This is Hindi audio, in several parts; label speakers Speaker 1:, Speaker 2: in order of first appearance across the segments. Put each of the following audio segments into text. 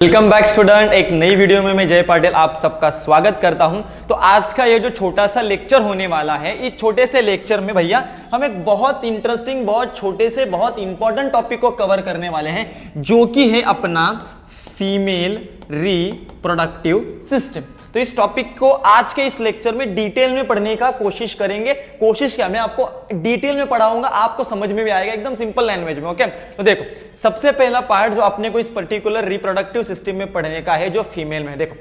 Speaker 1: Welcome back student. एक नई वीडियो में मैं जय पाटिल आप सबका स्वागत करता हूं। तो आज का ये जो छोटा सा लेक्चर होने वाला है, इस छोटे से लेक्चर में भैया हम एक बहुत इंटरेस्टिंग, बहुत छोटे से, बहुत इंपॉर्टेंट टॉपिक को कवर करने वाले हैं, जो कि है अपना फीमेल रिप्रोडक्टिव सिस्टम। तो इस टॉपिक को आज के इस लेक्चर में डिटेल में पढ़ने का कोशिश करेंगे। कोशिश क्या, मैं आपको डिटेल में पढ़ाऊंगा, आपको समझ में भी आएगा एकदम सिंपल लैंग्वेज में। ओके, तो देखो सबसे पहला पार्ट जो अपने को इस पर्टिकुलर रिप्रोडक्टिव सिस्टम में पढ़ने का है, जो फीमेल में। देखो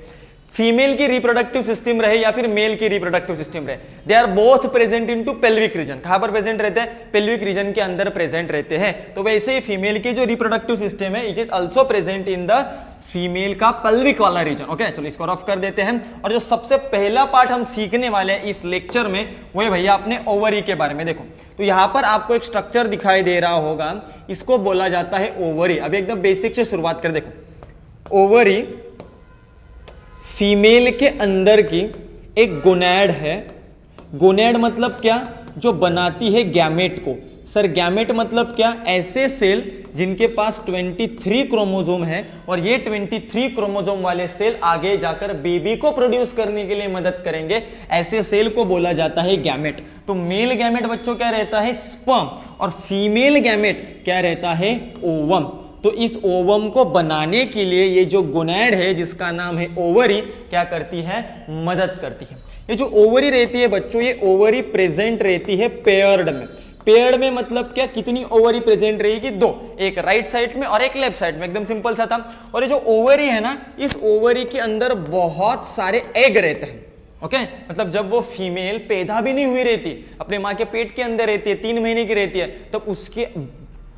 Speaker 1: फीमेल की रिप्रोडक्टिव सिस्टम रहे या फिर मेल की रिप्रोडक्टिव सिस्टम रहे, they are both present into pelvic region. कहां पर प्रेजेंट रहते हैं? पेल्विक रीजन के अंदर प्रेजेंट रहते हैं। तो वैसे ही फीमेल की जो रिप्रोडक्टिव सिस्टम है, it is also present in the female का पेल्विक वाला रीजन। ओके, चलो इसको रफ कर देते हैं। और जो सबसे पहला पार्ट हम सीखने वाले हैं इस लेक्चर में, वो है भैया अपने ओवरी के बारे में। देखो तो यहां पर आपको एक स्ट्रक्चर दिखाई दे रहा होगा, इसको बोला जाता है ओवरी। अभी एकदम बेसिक से शुरुआत कर। देखो ओवरी फीमेल के अंदर की एक गोनैड है। गोनैड मतलब क्या? जो बनाती है गैमेट को। सर गैमेट मतलब क्या? ऐसे सेल जिनके पास 23 क्रोमोसोम है, और ये 23 क्रोमोसोम वाले सेल आगे जाकर बेबी को प्रोड्यूस करने के लिए मदद करेंगे, ऐसे सेल को बोला जाता है गैमेट। तो मेल गैमेट बच्चों क्या रहता है? स्पर्म। और फीमेल गैमेट क्या रहता है? ओवम। तो इस ओवम को बनाने के लिए ये जो गोनैड है, जिसका नाम है ओवरी, क्या करती है? मदद करती है। ये जो ओवरी रहती है बच्चों, ये ओवरी प्रेजेंट रहती है पेयर्ड में। पेयर्ड में मतलब क्या? कितनी ओवरी प्रेजेंट रहेगी? दो, एक राइट साइड में और एक लेफ्ट साइड में। एकदम सिंपल सा था। और ये जो ओवरी है ना, इस ओवरी के अंदर बहुत सारे एग रहते हैं। ओके, मतलब जब वो फीमेल पैदा भी नहीं हुई रहती, अपने माँ के पेट के अंदर रहती है, 3 महीने की रहती है, तब उसके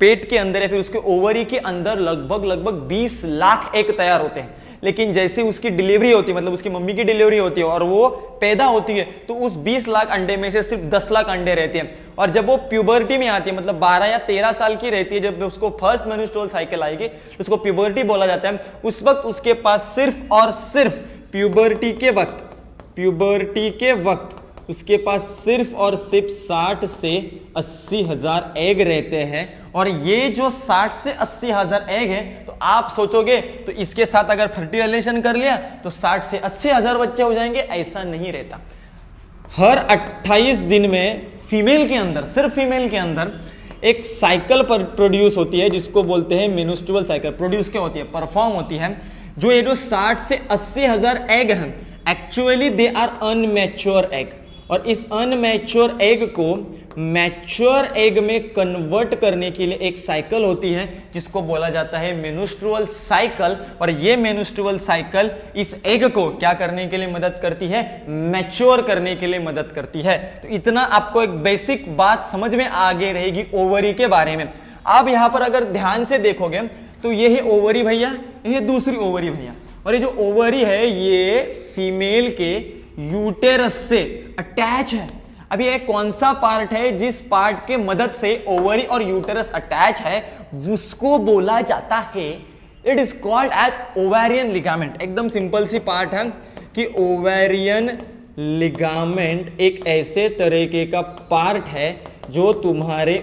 Speaker 1: पेट के अंदर या फिर उसके ओवरी के अंदर लगभग 20 लाख एग तैयार होते हैं। लेकिन जैसे उसकी डिलीवरी होती है, मतलब उसकी मम्मी की डिलीवरी होती है और वो पैदा होती है, तो उस 20 लाख अंडे में से सिर्फ 10 लाख अंडे रहते हैं। और जब वो प्यूबर्टी में आती है, मतलब 12 या 13 साल की रहती है, जब उसको फर्स्ट मेन्स्ट्रुअल साइकिल आएगी, उसको प्यूबर्टी बोला जाता है। उस वक्त उसके पास सिर्फ और सिर्फ प्यूबर्टी के वक्त उसके पास सिर्फ और सिर्फ 60 से 80 हजार एग रहते हैं। और ये जो 60 से 80 हजार एग है, तो आप सोचोगे तो इसके साथ अगर फर्टिलाइजेशन कर लिया तो 60 से 80 हजार बच्चे हो जाएंगे। ऐसा नहीं रहता। हर 28 दिन में फीमेल के अंदर, सिर्फ फीमेल के अंदर एक साइकिल प्रोड्यूस होती है, जिसको बोलते हैं मेन्स्ट्रुअल साइकिल। प्रोड्यूस क्या होती है? परफॉर्म होती है। जो ये जो 60 से 80 हजार एग हैं, actually they are unmature egg. और इस अनमैच्योर एग को मैच्योर एग में कन्वर्ट करने के लिए एक साइकिल होती है, जिसको बोला जाता है मेन्स्ट्रुअल साइकिल। और ये मेन्स्ट्रुअल साइकिल इस एग को क्या करने के लिए मदद करती है? मैच्योर करने के लिए मदद करती है। तो इतना आपको एक बेसिक बात समझ में आगे रहेगी ओवरी के बारे में। आप यहां पर अगर ध्यान से देखोगे तो ये है ओवरी भैया, ये दूसरी ओवरी भैया। और ये जो ओवरी है, ये फीमेल के यूटेरस से अटैच है। अभी ये कौन सा पार्ट है जिस पार्ट के मदद से ओवरी और यूटेरस अटैच है, उसको बोला जाता है, it is called as ovarian ligament. एकदम सिंपल सी पार्ट है कि ओवेरियन लिगामेंट एक ऐसे तरीके का पार्ट है जो तुम्हारे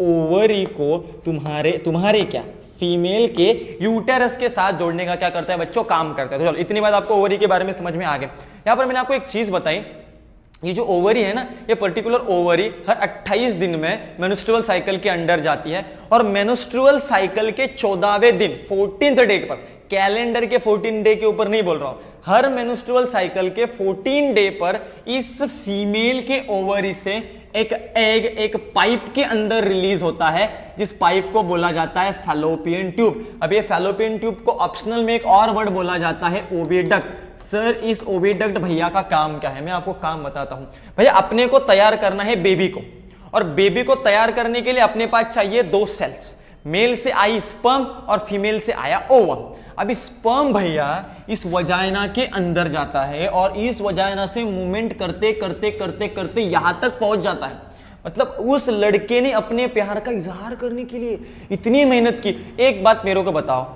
Speaker 1: ओवरी को तुम्हारे क्या फीमेल के यूटेरस के साथ जोड़ने का क्या करता है बच्चों? काम करता है। तो चलो इतनी बात आपको ओवरी के बारे में समझ में आ गया। यहां पर मैंने आपको एक चीज बताई, ये जो ओवरी है ना, ये पर्टिकुलर ओवरी हर 28 दिन में मेन्स्ट्रुअल साइकिल के अंदर जाती है। और मेन्स्ट्रुअल साइकिल के 14वें दिन, 14th डे पर, कैलेंडर के 14 डे के ऊपर नहीं बोल रहा हूं, हर मेन्स्ट्रुअल साइकिल के 14 डे पर इस फीमेल के ओवरी से एक एग एक पाइप के अंदर रिलीज होता है, जिस पाइप को बोला जाता है फैलोपियन ट्यूब। अब ये फैलोपियन ट्यूब को ऑप्शनल में एक और वर्ड बोला जाता है ओविडक्ट। सर इस ओविडक्ट भैया का काम क्या है? मैं आपको काम बताता हूं भैया। अपने को तैयार करना है बेबी को, और बेबी को तैयार करने के लिए अपने पास चाहिए 2 सेल्स। मेल से आई स्पर्म और फीमेल से आया ओवम। अब स्पर्म भैया इस वजाइना के अंदर जाता है, और इस वजाइना से मूवमेंट करते करते करते करते यहां तक पहुंच जाता है। मतलब उस लड़के ने अपने प्यार का इजहार करने के लिए इतनी मेहनत की। एक बात मेरे को बताओ,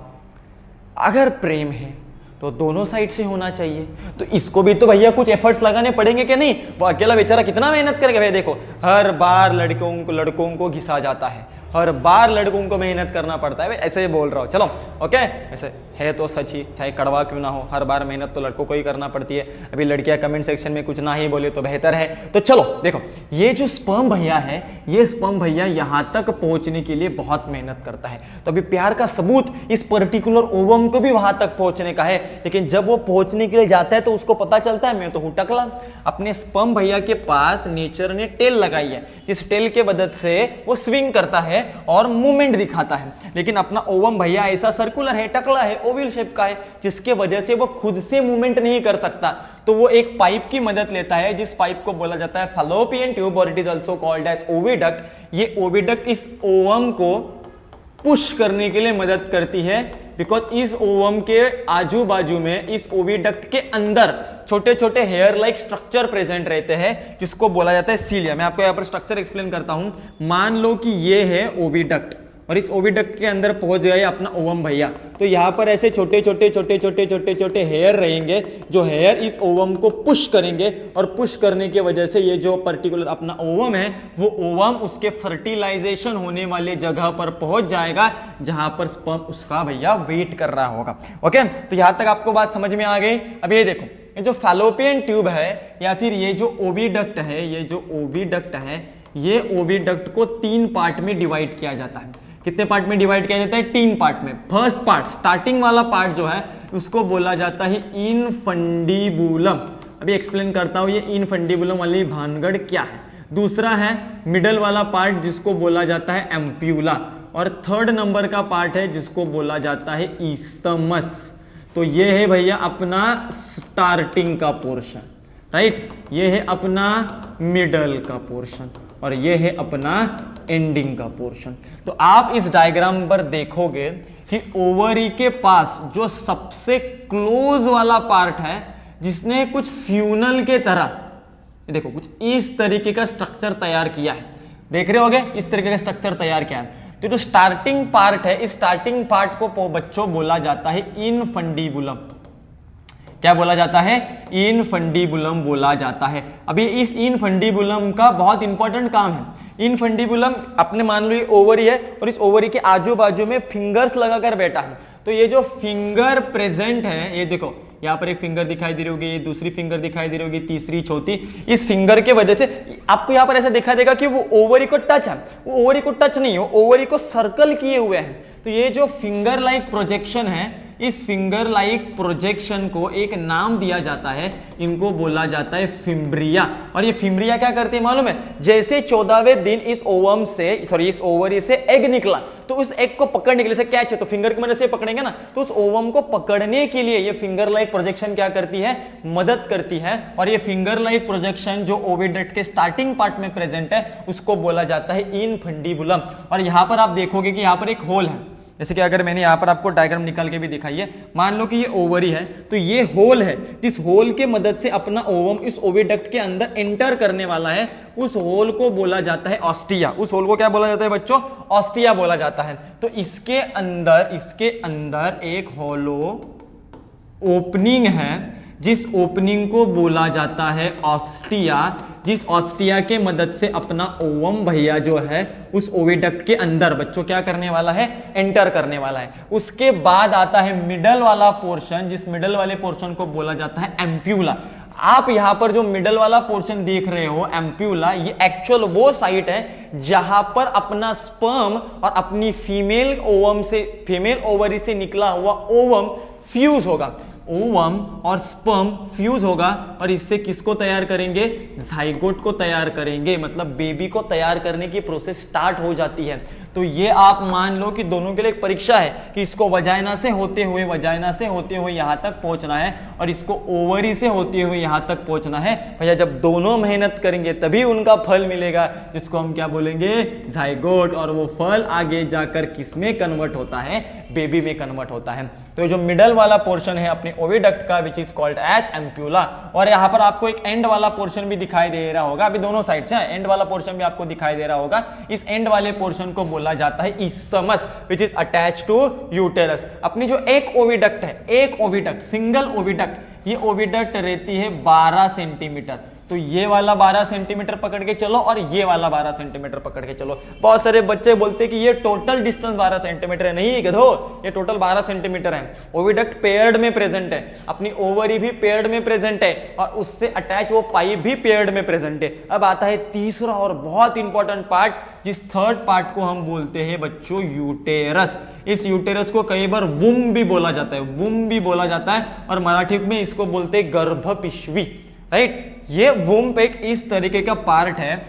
Speaker 1: अगर प्रेम है तो दोनों साइड से होना चाहिए, तो इसको भी तो भैया कुछ एफर्ट्स लगाने पड़ेंगे कि नहीं? वो अकेला बेचारा कितना मेहनत करेगा? भैया देखो, हर बार लड़कों को घिसा जाता है, हर बार लड़कों को मेहनत करना पड़ता है, ऐसे ही बोल रहा हूँ। चलो ओके, ऐसे है तो सच ही, चाहे कड़वा क्यों ना हो, हर बार मेहनत तो लड़कों को ही करना पड़ती है। अभी लड़कियां कमेंट सेक्शन में कुछ ना ही बोले तो बेहतर है। तो चलो देखो, ये जो स्पर्म भैया है, ये स्पर्म भैया यहां तक पहुंचने के लिए बहुत मेहनत करता है। तो अभी प्यार का सबूत इस पर्टिकुलर ओवम को भी वहां तक पहुंचने का है, लेकिन जब वो पहुंचने के लिए जाता है तो उसको पता चलता है मैं तो हूं टकला। अपने स्पर्म भैया के पास नेचर ने टेल लगाई है, जिस टेल के मदद से वो स्विंग करता है और मूवमेंट दिखाता है। लेकिन अपना ओवम भैया ऐसा सर्कुलर है, टकला है, ओवल शेप का है, जिसके वजह से वो खुद से मूवमेंट नहीं कर सकता। तो वो एक पाइप की मदद लेता है, जिस पाइप को बोला जाता है फैलोपियन ट्यूब, और it is also called as oviduct. ये ओविडक्ट इस ओवम को पुश करने के लिए मदद करती है, बिकॉज इस ओवम के आजू बाजू में, इस ओविडक्ट के अंदर छोटे छोटे हेयर लाइक स्ट्रक्चर प्रेजेंट रहते हैं, जिसको बोला जाता है सीलिया। मैं आपको यहाँ पर स्ट्रक्चर एक्सप्लेन करता हूं। मान लो कि ये है ओविडक्ट, और इस ओविडक्ट के अंदर पहुंच गए अपना ओवम भैया। तो यहाँ पर ऐसे छोटे छोटे हेयर रहेंगे, जो हेयर इस ओवम को पुश करेंगे, और पुश करने की वजह से ये जो पर्टिकुलर अपना ओवम है, वो ओवम उसके फर्टिलाइजेशन होने वाले जगह पर पहुंच जाएगा, जहां पर स्पर्म उसका भैया वेट कर रहा होगा। ओके, तो यहां तक आपको बात समझ में आ गई। अब ये देखो, ये जो फैलोपियन ट्यूब है या फिर ये जो ओविडक्ट है, ये जो ओविडक्ट है, ये ओविडक्ट को 3 पार्ट में डिवाइड किया जाता है। कितने पार्ट में डिवाइड किया जाता है? 3 पार्ट में। फर्स्ट पार्ट, स्टार्टिंग वाला पार्ट जो है, उसको बोला जाता है इनफंडीबुलम। अभी एक्सप्लेन करता हूं ये इनफंडीबुलम वाली भानगढ़ क्या है। दूसरा है मिडल वाला पार्ट, जिसको बोला जाता है एम्प्यूला, और थर्ड नंबर का पार्ट है जिसको बोला जाता है ईस्थमस। तो ये है भैया अपना स्टार्टिंग का पोर्शन, राइट। ये है अपना मिडल का पोर्शन, और ये है अपना एंडिंग का पोर्शन। तो आप इस डायग्राम पर देखोगे कि ओवरी के पास जो सबसे क्लोज वाला पार्ट है, जिसने कुछ फ्यूनल के तरह, देखो कुछ इस तरीके का स्ट्रक्चर तैयार किया है, देख रहे होगे, इस तरीके का स्ट्रक्चर तैयार किया है। तो जो स्टार्टिंग पार्ट है, इस स्टार्टिंग पार्ट को बच्चों बोला जाता है इनफंडीबुलम। क्या बोला जाता है? इनफंडीबुलम बोला जाता है। अभी इस इनफंडीबुलम का बहुत इंपॉर्टेंट काम है। इनफंडीबुलम अपने मान लो ये ओवरी है, और इस ओवरी के आजू बाजू में फिंगर्स लगाकर बैठा है। तो ये जो फिंगर प्रेजेंट है, ये देखो यहाँ पर एक फिंगर दिखाई दे रही होगी, ये दूसरी फिंगर दिखाई दे रही होगी, तीसरी, चौथी। इस फिंगर के वजह से आपको यहाँ पर ऐसा दिखाई देगा कि वो ओवरी को टच है। वो ओवरी को टच नहीं, वो ओवरी को सर्कल किए हुए हैं। तो ये जो फिंगर लाइक प्रोजेक्शन है, इस फिंगर लाइक प्रोजेक्शन को एक नाम दिया जाता है, इनको बोला जाता है फिम्ब्रिया। और ये फिम्ब्रिया क्या करती है मालूम है? जैसे 14वें दिन इस ओवम से, सॉरी इस ओवरी से एग निकला, तो उस एग को पकड़ने के लिए, कैच है तो फिंगर की मदद से पकड़ेंगे ना, तो उस ओवम को पकड़ने के लिए ये फिंगर लाइक प्रोजेक्शन क्या करती है? मदद करती है। और ये फिंगर लाइक प्रोजेक्शन जो ओविडक्ट के स्टार्टिंग पार्ट में प्रेजेंट है, उसको बोला जाता है इनफंडीबुलम। और यहां पर आप देखोगे कि यहां पर एक होल है, जैसे कि अगर मैंने यहाँ पर आपको डायग्राम निकाल के भी दिखाई है, मान लो कि ये ओवरी है, तो ये होल है, जिस होल के मदद से अपना ओवम इस ओविडक्ट के अंदर एंटर करने वाला है, उस होल को बोला जाता है ऑस्टिया। उस होल को क्या बोला जाता है बच्चों? ऑस्टिया बोला जाता है। तो इसके अंदर एक होलो ओपनिंग है, जिस ओपनिंग को बोला जाता है ऑस्टिया, जिस ऑस्टिया के मदद से अपना ओवम भैया जो है उस ओविडक्ट के अंदर बच्चों क्या करने वाला है? एंटर करने वाला है। उसके बाद आता है मिडल वाला पोर्शन, जिस मिडल वाले पोर्शन को बोला जाता है एम्प्यूला। आप यहां पर जो मिडल वाला पोर्शन देख रहे हो एम्प्यूला, ये एक्चुअल वो साइट है जहां पर अपना स्पर्म और अपनी फीमेल ओवम से, फीमेल ओवरी से निकला हुआ ओवम फ्यूज होगा। ओवम और स्पर्म फ्यूज होगा, और इससे किसको तैयार करेंगे? जाइगोट को तैयार करेंगे, मतलब बेबी को तैयार करने की प्रोसेस स्टार्ट हो जाती है। तो ये आप मान लो कि दोनों के लिए एक परीक्षा है कि इसको वजाइना से होते हुए यहां तक पहुंचना है, और इसको ओवरी से होते हुए यहां तक पहुंचना है। भैया जब दोनों मेहनत करेंगे तभी उनका फल मिलेगा, जिसको हम क्या बोलेंगे? जाइगोट। और वो फल आगे जाकर किस में कन्वर्ट होता है? बेबी में कन्वर्ट होता है। तो जो मिडल वाला पोर्शन है अपने ओविडक्ट का, which is called as ampulla. और यहाँ पर आपको एक एंड वाला पोर्शन भी दिखाई दे रहा होगा, अभी दोनों साइड से एंड वाला पोर्शन भी आपको दिखाई दे रहा होगा। इस एंड वाले पोर्शन को बोला जाता है isthmus, which is attach to uterus. अपनी जो एक ओविडक्ट है, एक ओविडक्ट, सिंगल ओविडक्ट, ये ओविडक्ट रहती है 12 सेंटीमीटर। तो ये वाला 12 सेंटीमीटर पकड़ के चलो और ये वाला 12 सेंटीमीटर पकड़ के चलो। बहुत सारे बच्चे बोलते हैं कि ये टोटल डिस्टेंस 12 सेंटीमीटर है। नहीं गधो, ये टोटल 12 सेंटीमीटर है। ओविडक्ट पेयर्ड में प्रेजेंट है, अपनी ओवरी भी पेयर्ड में प्रेजेंट है और उससे अटैच वो पाइप भी पेयर्ड में प्रेजेंट है। अब आता है तीसरा और बहुत इंपॉर्टेंट पार्ट, जिस थर्ड पार्ट को हम बोलते हैं बच्चों यूटेरस। इस यूटेरस को कई बार वुम भी बोला जाता है, वुम भी बोला जाता है और मराठी में इसको बोलते हैं गर्भपिशवी, राइट। ये वुम एक इस तरीके का पार्ट है,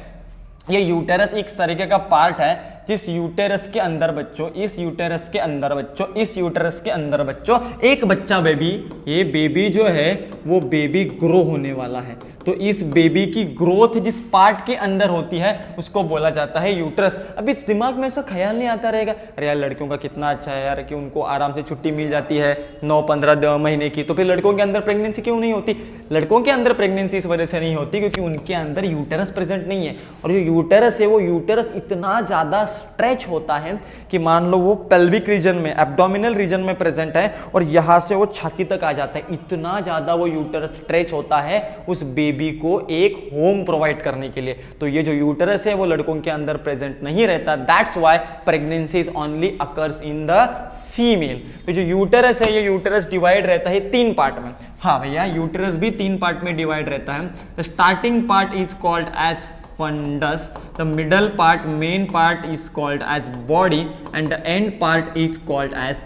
Speaker 1: ये यूटेरस एक तरीके का पार्ट है जिस यूटेरस के अंदर बच्चों, इस यूटेरस के अंदर बच्चों, इस यूटेरस के अंदर बच्चों एक बच्चा बेबी, ये बेबी जो है वो बेबी ग्रो होने वाला है। तो इस बेबी की ग्रोथ जिस पार्ट के अंदर होती है उसको बोला जाता है यूट्रस। अभी दिमाग में ऐसा ख्याल नहीं आता रहेगा, अरे यार लड़कियों का कितना अच्छा है यार कि उनको आराम से छुट्टी मिल जाती है 9-15 महीने की, तो फिर लड़कों के अंदर प्रेगनेंसी क्यों नहीं होती? लड़कों के अंदर प्रेगनेंसी इस वजह से नहीं होती क्योंकि उनके अंदर यूटेरस प्रेजेंट नहीं है। और जो यूटेरस है वो यूटेरस इतना ज़्यादा स्ट्रेच होता है कि मान लो वो पेल्विक रीजन में, एब्डोमिनल रीजन में प्रेजेंट है और यहाँ से वो छाती तक आ जाता है। इतना ज़्यादा वो यूटेरस स्ट्रेच होता है उस बेबी को एक होम प्रोवाइड करने के लिए। तो ये जो यूटेरस है वो लड़कों के अंदर प्रेजेंट नहीं रहता। That's why pregnancy is only occurs in the female. तो जो यूटेरस है ये यूटेरस डिवाइड रहता है 3 पार्ट में। हाँ भैया, यूटेरस भी 3 पार्ट में डिवाइड रहता है। The starting part is called as fundus, the middle part, main part is called as body and the end part is called as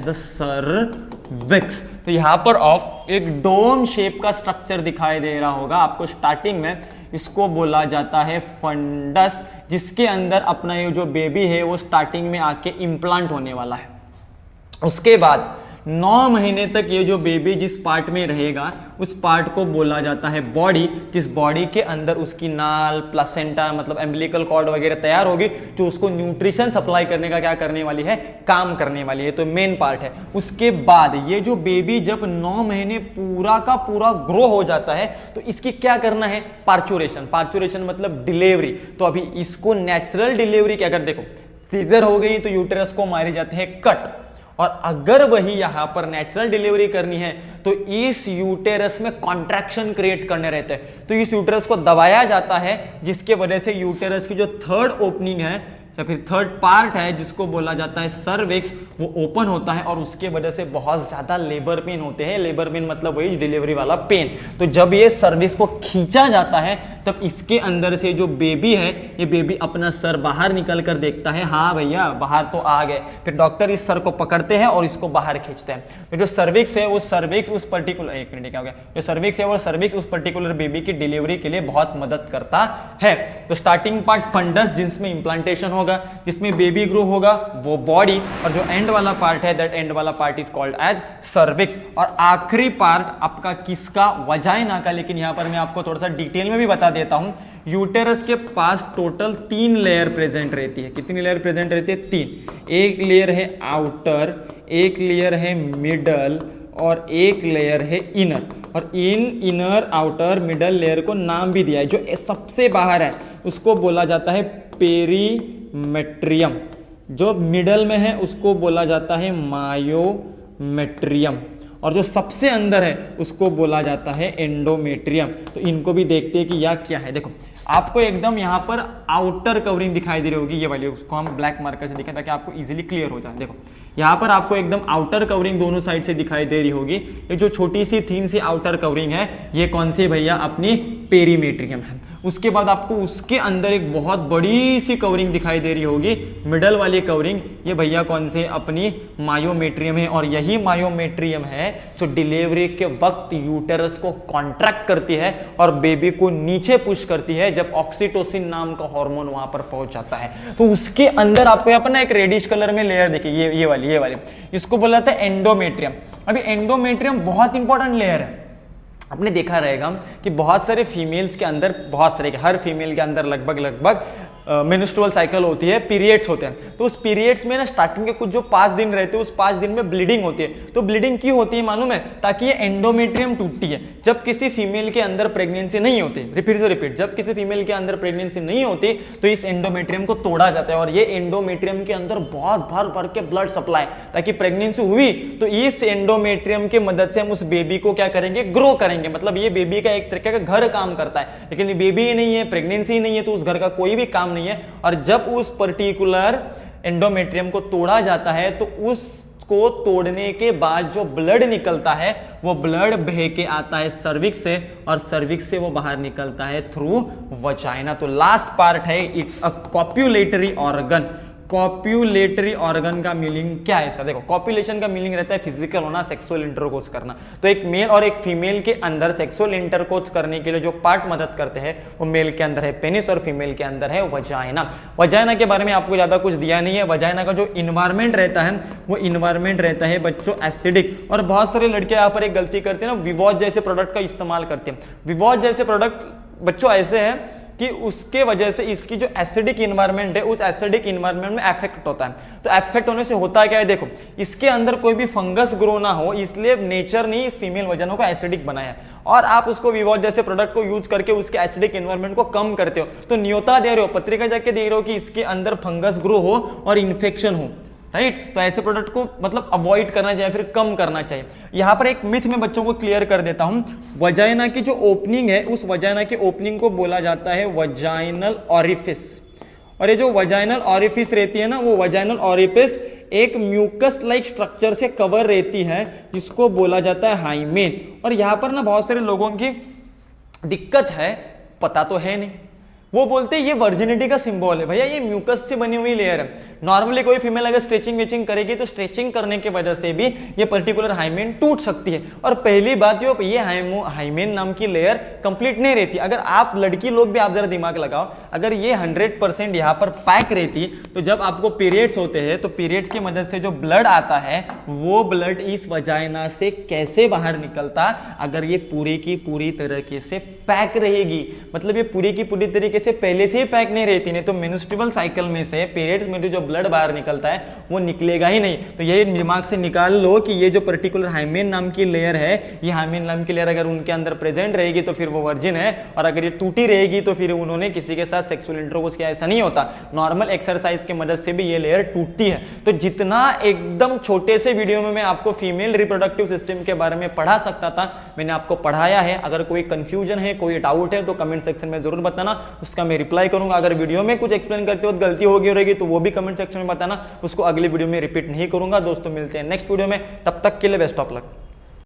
Speaker 1: the cervix। तो यहाँ पर आप एक डोम शेप का स्ट्रक्चर दिखाई दे रहा होगा आपको स्टार्टिंग में, इसको बोला जाता है फंडस, जिसके अंदर अपना ये जो बेबी है वो स्टार्टिंग में आके इम्प्लांट होने वाला है। उसके बाद 9 महीने तक ये जो बेबी जिस पार्ट में रहेगा उस पार्ट को बोला जाता है बॉडी, जिस बॉडी के अंदर उसकी नाल, प्लासेंटा मतलब एम्बिलिकल कॉर्ड वगैरह तैयार होगी जो उसको न्यूट्रिशन सप्लाई करने का क्या करने वाली है, काम करने वाली है। तो मेन पार्ट है। उसके बाद ये जो बेबी जब 9 महीने पूरा का पूरा ग्रो हो जाता है तो इसकी क्या करना है, पार्चुरेशन। पार्चुरेशन मतलब डिलीवरी। तो अभी इसको नेचुरल डिलीवरी क्या कर, देखो सीजर हो गई तो यूटेरस को मारे जाते हैं कट, और अगर वही यहां पर नेचुरल डिलीवरी करनी है तो इस यूटेरस में कॉन्ट्रैक्शन क्रिएट करने रहते हैं। तो इस यूटेरस को दबाया जाता है जिसके वजह से यूटेरस की जो थर्ड ओपनिंग है या फिर थर्ड पार्ट है जिसको बोला जाता है सर्विक्स, वो ओपन होता है और उसके वजह से बहुत ज्यादा लेबर पेन होते हैं। लेबर पेन मतलब वही डिलीवरी वाला पेन। तो जब ये सर्विक्स को खींचा जाता है तब इसके अंदर से जो बेबी है, ये बेबी अपना सर बाहर निकल कर देखता है, हाँ भैया बाहर तो आ गए। फिर डॉक्टर इस सर को पकड़ते हैं और इसको बाहर खींचते हैं। तो जो सर्विक्स है वो सर्विक्स उस पर्टिकुलर, एक मिनट क्या हो गया, जो सर्विक्स है वो सर्विक्स उस पर्टिकुलर बेबी की डिलीवरी के लिए बहुत मदद करता है। तो स्टार्टिंग पार्ट फंडस जिसमें इंप्लांटेशन होगा, जिसमें बेबी ग्रो होगा, वो बॉडी, और जो एंड वाला पार्ट है दैट एंड वाला part is called as cervix. और आखिरी पार्ट आपका किसका, वजाइना का। लेकिन यहां पर मैं आपको थोड़ा सा डिटेल में भी बता देता हूं। यूटेरस के पास टोटल 3 लेयर प्रेजेंट रहती है। कितनी लेयर प्रेजेंट रहती है? 3। एक लेयर है आउटर, एक लेयर है मिडल और एक लेयर है इनर। और इन इनर आउटर मिडल लेयर को नाम भी दिया है। जो सबसे बाहर है उसको बोला जाता है पेरीमेट्रियम, जो मिडल में है उसको बोला जाता है मायोमेट्रियम, और जो सबसे अंदर है उसको बोला जाता है एंडोमेट्रियम। तो इनको भी देखते हैं कि यह क्या है। देखो आपको एकदम यहाँ पर आउटर कवरिंग दिखाई दे रही होगी, ये वाली, उसको हम ब्लैक मार्कर से दिखाएं ताकि आपको इजीली क्लियर हो जाए। देखो यहाँ पर आपको एकदम आउटर कवरिंग दोनों साइड से दिखाई दे रही होगी। ये जो छोटी सी थीन सी आउटर कवरिंग है ये कौन सी भैया, अपनी पेरीमेट्रियम है। उसके बाद आपको उसके अंदर एक बहुत बड़ी सी कवरिंग दिखाई दे रही होगी, मिडल वाली कवरिंग, ये भैया कौन से, अपनी मायोमेट्रियम है। और यही मायोमेट्रियम है जो डिलीवरी के वक्त यूटेरस को कॉन्ट्रैक्ट करती है और बेबी को नीचे पुश करती है जब ऑक्सीटोसिन नाम का हार्मोन वहां पर पहुंच जाता है। तो उसके अंदर आपको अपना एक रेडिश कलर में लेयर देखिए, ये वाली इसको बोला जाता है एंडोमेट्रियम। अभी एंडोमेट्रियम बहुत इंपॉर्टेंट लेयर है। आपने देखा रहेगा कि बहुत सारे फीमेल्स के अंदर, बहुत सारे, हर फीमेल के अंदर लगभग मेंस्ट्रुअल साइकिल होती है, पीरियड्स होते हैं, तो उस पीरियड्स में ना स्टार्टिंग के कुछ जो 5 दिन रहते हैं, उस 5 दिन में ब्लीडिंग होती है। तो ब्लीडिंग क्यों होती है मालूम है? ताकि ये एंडोमेट्रियम टूटती है। जब किसी फीमेल के अंदर प्रेगनेंसी नहीं होती, रिपीट, जब किसी फीमेल के अंदर प्रेगनेंसी नहीं होती तो इस एंडोमेट्रियम को तोड़ा जाता है और ये एंडोमेट्रियम के अंदर बहुत भर भर के ब्लड सप्लाई, ताकि प्रेगनेंसी हुई तो इस एंडोमेट्रियम की मदद से हम उस बेबी को क्या करेंगे, ग्रो करेंगे। मतलब ये बेबी का एक तरीके का घर काम करता है, लेकिन ये बेबी ही नहीं है, प्रेगनेंसी ही नहीं है, तो उस घर का कोई भी काम नहीं है। और जब उस पर्टिकुलर एंडोमेट्रियम को तोड़ा जाता है तो उसको तोड़ने के बाद जो ब्लड निकलता है वो ब्लड बह के आता है सर्विक्स से, और सर्विक्स से वो बाहर निकलता है थ्रू वजाइना। तो लास्ट पार्ट है, it's a copulatory organ. Copulatory organ का मीनिंग क्या है सर? देखो, कॉप्युलेशन का मीनिंग रहता है फिजिकल होना, सेक्सुअल इंटरकोर्स करना। तो एक मेल और एक फीमेल के अंदर सेक्सुअल इंटरकोर्स करने के लिए जो पार्ट मदद करते हैं वो मेल के अंदर है पेनिस और फीमेल के अंदर है वजाइना। वजाइना के बारे में आपको ज्यादा कुछ दिया नहीं है। वजाइना का जो इन्वायरमेंट रहता है वो इन्वायरमेंट रहता है बच्चों एसिडिक। और बहुत सारे लड़के यहाँ पर एक गलती करते हैं ना, विवॉज जैसे प्रोडक्ट का इस्तेमाल करते हैं। विवॉज जैसे प्रोडक्ट बच्चों ऐसे हैं कि उसके वजह से इसकी जो एसिडिक इन्वायरमेंट है उस एसिडिक इन्वायरमेंट में अफेक्ट होता है। तो अफेक्ट होने से होता क्या है, देखो, इसके अंदर कोई भी फंगस ग्रो ना हो, इसलिए नेचर ने इस फीमेल वजनों को एसिडिक बनाया है। और आप उसको विवॉज जैसे प्रोडक्ट को यूज करके उसके एसिडिक इन्वायरमेंट को कम करते हो, तो न्योता दे रहे हो, पत्रिका जाके दे रहे हो कि इसके अंदर फंगस ग्रो हो और इन्फेक्शन हो, राइट। तो ऐसे प्रोडक्ट को मतलब अवॉइड करना चाहिए, फिर कम करना चाहिए। यहां पर एक मिथ में बच्चों को क्लियर कर देता हूं। वजाइना की जो ओपनिंग है उस वजाइना की ओपनिंग को बोला जाता है वजाइनल ऑरिफिस। और ये जो वजाइनल ऑरिफिस रहती है ना, वो वजाइनल ऑरिफिस एक म्यूकस लाइक स्ट्रक्चर से कवर रहती है जिसको बोला जाता है हाइमेन। और यहां पर ना बहुत सारे लोगों की दिक्कत है, पता तो है नहीं, वो बोलते हैं ये वर्जिनिटी का सिंबल है। भैया ये म्यूकस से बनी हुई लेयर है। नॉर्मली कोई फीमेल अगर स्ट्रेचिंग वेचिंग करेगी तो स्ट्रेचिंग करने की वजह से भी ये पर्टिकुलर हाइमेन टूट सकती है। और पहली बात ये हाइमेन नाम की लेयर कंप्लीट नहीं रहती। अगर आप लड़की लोग भी आप जरा दिमाग लगाओ, अगर ये 100% यहाँ पर पैक रहती तो जब आपको पीरियड्स होते हैं तो पीरियड्स की मदद से जो ब्लड आता है वो ब्लड इस वजाइना से कैसे बाहर निकलता, अगर ये पूरी की पूरी तरीके से पैक रहेगी। मतलब ये पूरी की पूरी तरीके से पहले से ही पैक नहीं रहती, नहीं तो मेंस्ट्रुअल साइकिल में से पीरियड्स में जो ब्लड बाहर निकलता है वो निकलेगा ही नहीं। तो ये दिमाग से निकाल लो कि ये जो पर्टिकुलर हाइमेन नाम की लेयर है, ये हाइमेन नाम की लेयर अगर उनके अंदर प्रेजेंट रहेगी तो फिर वो वर्जिन है, और अगर ये टूटी रहेगी तो फिर उन्होंने किसी के साथ सेक्सुअल इंटरकोर्स किया। ऐसा नहीं होता, नॉर्मल एक्सरसाइज की मदद से भी ये लेयर टूटती है। तो जितना एकदम छोटे से वीडियो में मैं आपको फीमेल रिप्रोडक्टिव सिस्टम के बारे में पढ़ा सकता था मैंने आपको पढ़ाया है। अगर कोई कंफ्यूजन है, कोई डाउट है तो कमेंट सेक्शन में जरूर बताना, उसका मैं रिप्लाई करूंगा। अगर वीडियो में कुछ एक्सप्लेन करते वक्त गलती होगी रहेगी तो वो भी कमेंट सेक्शन में बताना, उसको अगली वीडियो में रिपीट नहीं करूंगा। दोस्तों मिलते हैं नेक्स्ट वीडियो में, तब तक के लिए बेस्ट ऑफ लक।